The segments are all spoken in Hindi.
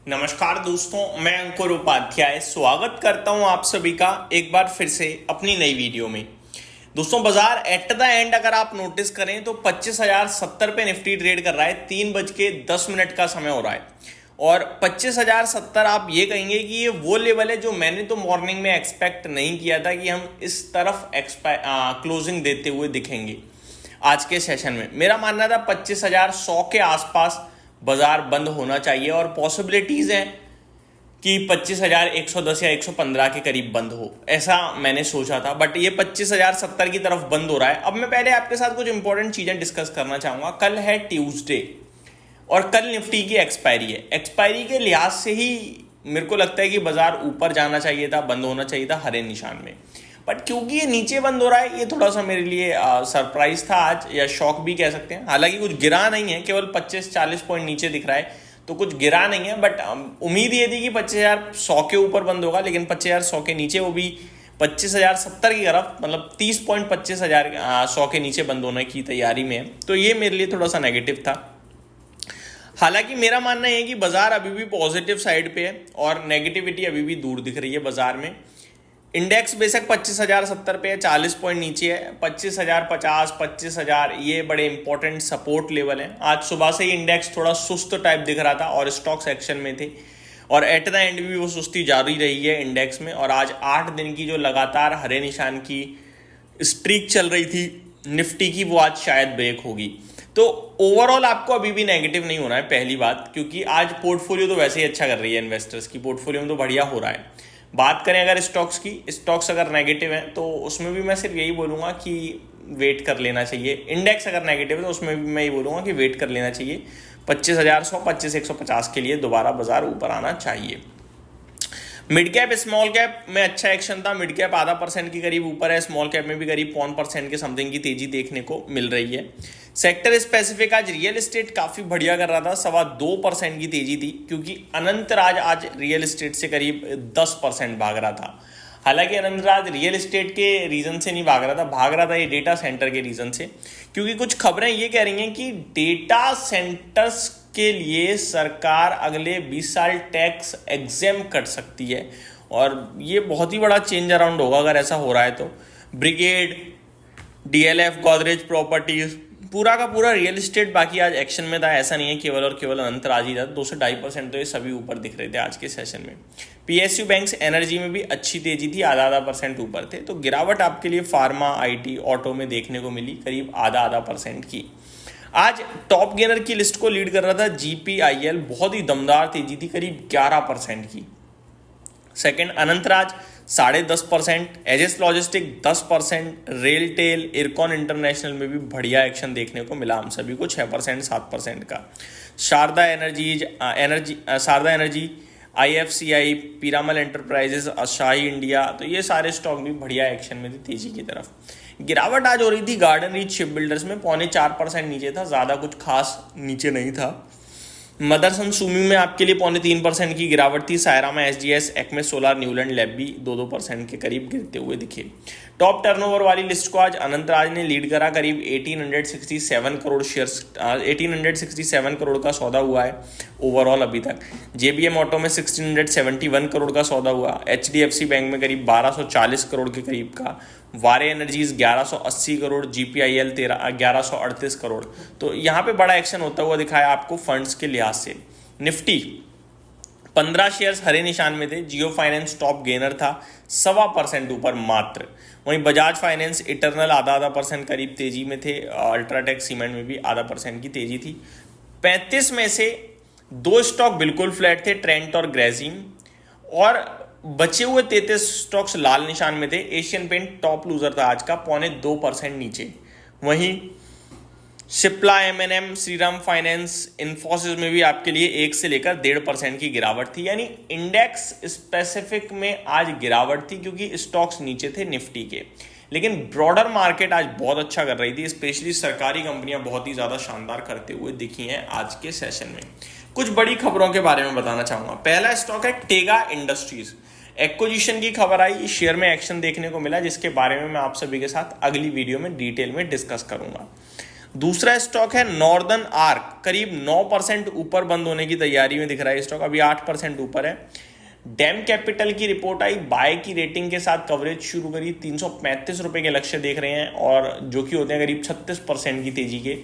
नमस्कार दोस्तों, मैं अंकुर उपाध्याय स्वागत करता हूं आप सभी का एक बार फिर से अपनी नई वीडियो में। दोस्तों, बाजार एट द एंड अगर आप नोटिस करें तो 25,070 पे निफ्टी ट्रेड कर रहा है। 3:10 का समय हो रहा है और 25,070 आप ये कहेंगे कि ये वो लेवल है जो मैंने तो मॉर्निंग में एक्सपेक्ट नहीं किया था कि हम इस तरफ क्लोजिंग देते हुए दिखेंगे। आज के सेशन में मेरा मानना था 25,100 के आसपास बाजार बंद होना चाहिए और पॉसिबिलिटीज हैं कि 25,110 या 115 के करीब बंद हो, ऐसा मैंने सोचा था। बट ये 25,070 की तरफ बंद हो रहा है। अब मैं पहले आपके साथ कुछ इंपॉर्टेंट चीजें डिस्कस करना चाहूंगा। कल है ट्यूसडे और कल निफ्टी की एक्सपायरी है। एक्सपायरी के लिहाज से ही मेरे को लगता है कि बाजार ऊपर जाना चाहिए था, बंद होना चाहिए था हरे निशान में। बट क्योंकि ये नीचे बंद हो रहा है, ये थोड़ा सा मेरे लिए सरप्राइज था आज, या शॉक भी कह सकते हैं। हालांकि कुछ गिरा नहीं है, केवल 25-40 पॉइंट नीचे दिख रहा है, तो कुछ गिरा नहीं है। बट उम्मीद ये थी कि 25,100 के ऊपर बंद होगा, लेकिन 25,100 के नीचे, वो भी 25,070 की तरफ, मतलब 30 पॉइंट 25,100 के नीचे बंद होने की तैयारी में है। तो ये मेरे लिए थोड़ा सा नेगेटिव था। हालांकि मेरा मानना है कि बाजार अभी भी पॉजिटिव साइड पे है और नेगेटिविटी अभी भी दूर दिख रही है बाजार में। इंडेक्स बेशक 25,070 पे है, 40 पॉइंट नीचे है। 25,050, 25,000 ये बड़े इंपॉर्टेंट सपोर्ट लेवल हैं। आज सुबह से ही इंडेक्स थोड़ा सुस्त टाइप दिख रहा था और स्टॉक्स एक्शन में थे और एट द एंड भी वो सुस्ती जारी रही है इंडेक्स में। और आज 8 दिन की जो लगातार हरे निशान की स्ट्रीक चल रही थी निफ्टी की, वो आज शायद ब्रेक होगी। तो ओवरऑल आपको अभी भी नेगेटिव नहीं होना है, पहली बात, क्योंकि आज पोर्टफोलियो तो वैसे ही अच्छा कर रही है इन्वेस्टर्स की, पोर्टफोलियो में तो बढ़िया हो रहा है। बात करें अगर स्टॉक्स की, स्टॉक्स अगर नेगेटिव हैं तो उसमें भी मैं सिर्फ यही बोलूँगा कि वेट कर लेना चाहिए। इंडेक्स अगर नेगेटिव है तो उसमें भी मैं यही बोलूँगा कि वेट कर लेना चाहिए। 25,100, 25,150 के लिए दोबारा बाजार ऊपर आना चाहिए। मिड कैप स्मॉल कैप में अच्छा एक्शन था। मिड कैप 0.5% के करीब ऊपर है, स्मॉल कैप में भी करीब 0.5% के समथिंग की तेजी देखने को मिल रही है। सेक्टर स्पेसिफिक आज रियल एस्टेट काफी बढ़िया कर रहा था, 2.25% की तेजी थी, क्योंकि अनंतराज आज रियल एस्टेट से करीब 10% भाग रहा था। हालांकि अनंतराज रियल एस्टेट के रीजन से नहीं भाग रहा था ये डेटा सेंटर के रीजन से, क्योंकि कुछ खबरें ये कह रही हैं कि डेटा सेंटर्स के लिए सरकार अगले 20 साल टैक्स एग्जेम कर सकती है और ये बहुत ही बड़ा चेंज अराउंड होगा अगर ऐसा हो रहा है तो। ब्रिगेड, डीएलएफ, गोदरेज प्रॉपर्टीज, पूरा का पूरा रियल एस्टेट बाकी आज एक्शन में था। ऐसा नहीं है केवल और केवल अनंतराज ही था। 2 से 2.5% तो ये सभी ऊपर दिख रहे थे आज के सेशन में। पीएसयू बैंक्स, एनर्जी में भी अच्छी तेजी थी, 0.5% ऊपर थे। तो गिरावट आपके लिए फार्मा, आईटी, ऑटो में देखने को मिली, करीब 0.5% की। आज टॉप गेनर की लिस्ट को लीड कर रहा था जीपीआईएल, बहुत ही दमदार तेजी थी, करीब 11% की। Second Anantraj 10.5%, Aegis logistic 10%, RailTel, Ircon international में भी बढ़िया एक्शन देखने को मिला हम सभी को, 6%, 7% का। Sharda energy, IFCI, Piramal enterprises, Asahi India, तो ये सारे स्टॉक भी बढ़िया एक्शन में थे तेजी की तरफ। गिरावट आज हो रही थी गार्डन रीच शिप बिल्डर्स में, 0.25% नीचे था, ज़्यादा कुछ खास नीचे नहीं था। मदरसन सुमी में आपके लिए 0.3% की गिरावट थी। सायरामा, एसजीएस, एक्मे सोलार, न्यूलैंड लैब भी 2% के करीब गिरते हुए दिखे। टॉप टर्नओवर वाली लिस्ट को आज अनंतराज ने लीड करा, करीब 1867 करोड़ शेयर्स, 1867 करोड़ का सौदा हुआ है ओवरऑल अभी तक। जेबीएम ऑटो में 1671 करोड़ का सौदा हुआ। एचडीएफसी बैंक में करीब 1240 करोड़ के करीब का। वारे एनर्जीज 1180 करोड़, जीपीआईएल 1138 करोड़। तो यहाँ पे बड़ा एक्शन होता हुआ दिखाया आपको फंड्स के लिहाज से। निफ्टी 15 शेयर्स हरे निशान में थे। जियो फाइनेंस टॉप गेनर था, 1.25% ऊपर मात्र। वहीं बजाज फाइनेंस, इटरनल 0.5% करीब तेजी में थे। अल्ट्राटेक सीमेंट में भी 0.5% की तेजी थी। 35 में से 2 स्टॉक बिल्कुल फ्लैट थे, ट्रेंट और ग्रेजिम, और बचे हुए 33 स्टॉक्स लाल निशान में थे। एशियन पेंट टॉप लूजर था आज का, 0.2% नीचे। वहीं शिप्ला, एमएनएम, श्रीराम फाइनेंस, इन्फोसिस में भी आपके लिए 1 से लेकर 1.5% की गिरावट थी। यानी इंडेक्स स्पेसिफिक में आज गिरावट थी क्योंकि स्टॉक्स नीचे थे निफ्टी के, लेकिन ब्रॉडर मार्केट आज बहुत अच्छा कर रही थी। स्पेशली सरकारी कंपनियां बहुत ही ज्यादा शानदार करते हुए दिखी हैं आज के सेशन में। कुछ बड़ी खबरों के बारे में बताना चाहूंगा। पहला स्टॉक है टेगा इंडस्ट्रीज। एक्विजिशन की खबर आई, शेयर में एक्शन देखने को मिला, जिसके बारे में मैं आप सभी के साथ अगली वीडियो में डिटेल में डिस्कस करूंगा। दूसरा स्टॉक है नॉर्दर्न आर्क, करीब 9% ऊपर बंद होने की तैयारी में दिख रहा है स्टॉक, अभी 8% ऊपर है। डैम कैपिटल की रिपोर्ट आई, बाय की रेटिंग के साथ कवरेज शुरू करी, 335 रुपए के लक्ष्य देख रहे हैं और जो कि होते हैं करीब 36% की तेजी के।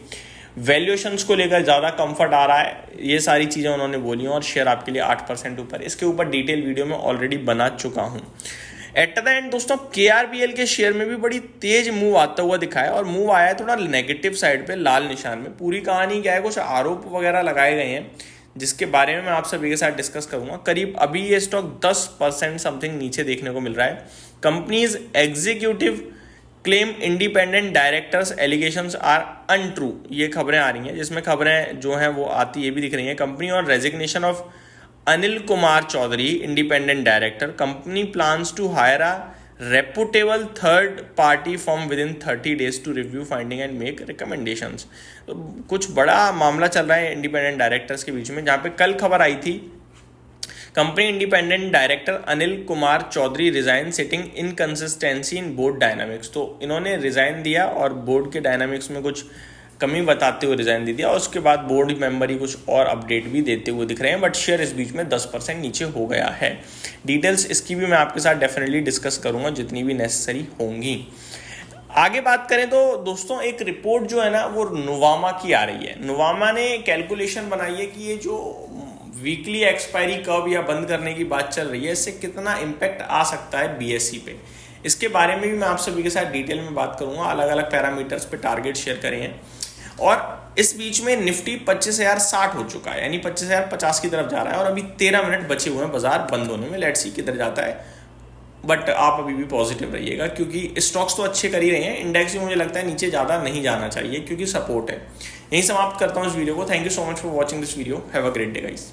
वैल्यूएशंस को लेकर ज़्यादा कंफर्ट आ रहा है, ये सारी चीज़ें उन्होंने बोली हैं और शेयर आपके लिए 8% ऊपर। इसके ऊपर डिटेल वीडियो में ऑलरेडी बना चुका हूँ। एट द एंड दोस्तों KRBL के शेयर में भी बड़ी तेज मूव आता हुआ दिखा है और मूव आया है थोड़ा नेगेटिव साइड पे, लाल निशान में। पूरी कहानी क्या है, कुछ आरोप वगैरह लगाए गए हैं जिसके बारे में मैं आप सभी के साथ डिस्कस करूंगा। करीब अभी ये स्टॉक 10% समथिंग नीचे देखने को मिल रहा है। Companies executive claim independent directors allegations are untrue, ये खबरें आ रही हैं, जिसमें खबरें जो हैं वो आती ये भी दिख रही हैं। कंपनी और resignation of Anil Kumar Chaudhary independent director, company plans to hire a reputable third party firm within 30 days to review finding and make recommendations. तो कुछ बड़ा मामला चल रहा है इंडिपेंडेंट डायरेक्टर्स के बीच में, जहाँ पे कल खबर आई थी company independent director Anil Kumar Chaudhary resign citing inconsistency in board dynamics. तो इन्होंने रिजाइन दिया और बोर्ड के डायनामिक्स में कुछ कमी बताते हुए रिजाइन दे दिया और उसके बाद बोर्ड मेंबर ही कुछ और अपडेट भी देते हुए दिख रहे हैं, बट शेयर इस बीच में 10% नीचे हो गया है। डिटेल्स इसकी भी मैं आपके साथ डेफिनेटली डिस्कस करूंगा जितनी भी नेसेसरी होंगी। आगे बात करें तो दोस्तों एक रिपोर्ट जो है ना वो नुवामा की आ रही है। नुवामा ने कैलकुलेशन बनाई है कि ये जो वीकली एक्सपायरी कर्व या बंद करने की बात चल रही है, इससे कितना इम्पैक्ट आ सकता है BSE पे। इसके बारे में भी मैं आप सभी के साथ डिटेल में बात करूंगा, अलग अलग पैरामीटर्स पे टारगेट शेयर करें हैं। और इस बीच में निफ्टी 25,060 हो चुका है, यानी 25,050 की तरफ जा रहा है और अभी 13 मिनट बचे हुए हैं बाजार बंद होने में। लेट्स सी किधर जाता है, बट आप अभी भी पॉजिटिव रहिएगा क्योंकि स्टॉक्स तो अच्छे कर ही रहे हैं। इंडेक्स भी मुझे लगता है नीचे ज़्यादा नहीं जाना चाहिए क्योंकि सपोर्ट है। यही समाप्त करता हूँ इस वीडियो को। Thank you so much for watching this video. Have a great day guys.